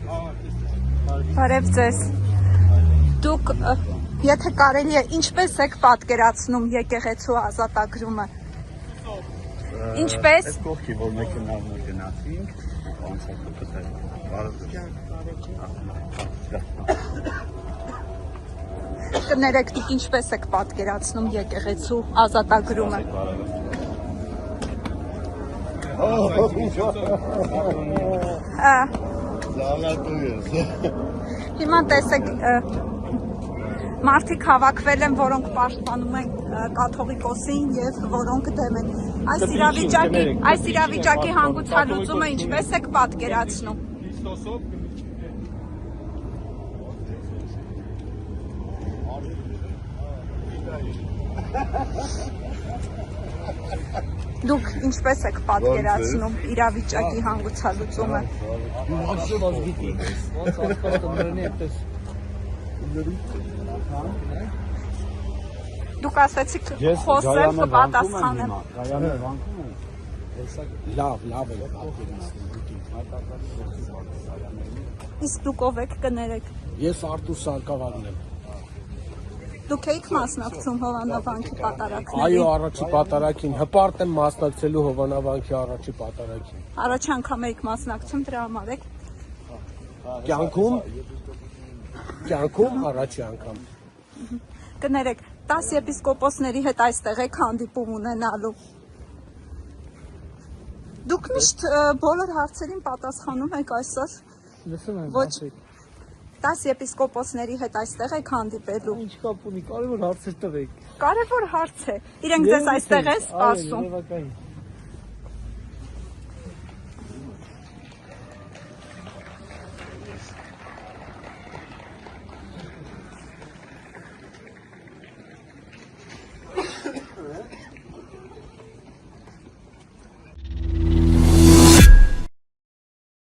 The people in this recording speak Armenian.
Բարև ձեզ։ Դուք եթե կարելի է ինչպես եք պատկերացնում եկեղեցու ազատագրումը։ Ինչպես։ Այս կողքի որ մեքենաներ գնացինք, ոնց է կտել։ Կներեք դուք ինչպես եք պատկերացնում եկեղեցու ազատագրումը։ Հիմա տեսեք մարդիկ հավաքվել են, որոնք պաշտպանում են կաթողիկոսին եւ որոնք դեմ են։ Այս իրավիճակի հանգուցալուծումը ինչպես եք պատկերացնում։ Դուք ինչպես եք պատկերացնում իրավիճակի հանգուցալուծումը։ Դուք ասացիք խոսել կպատասխանեմ։ Լավ է։ Իսկ դուք ով եք կներեք։ Ես Արտուր Սարգսյանն եմ։ Դուք եք մասնակցում Հովանավանքի պատարակներին։ Այո, առաջի պատարակին հպարտ եմ մասնակցելու Հովանավանքի առաջի պատարակին։ Առաջ անգամ եք մասնակցում, դրա համար եք։ Կյանքում առաջի անգամ։ Կներեք, 10 եպիսկոպոսների հետ այստեղ եք հանդիպում ունենալու։ Դուք միշտ բոլոր հարցերին պատասխանում եք այսօր։ Լսում եմ, Ոչ 10 եպիսկոպոսների հետ այստեղ եք հանդիպելու։ ինչ կապ ունի, կարևոր հարցեր տվեք։ Կարևոր հարց է։ Իրենք ձեզ այստեղ են սպասում։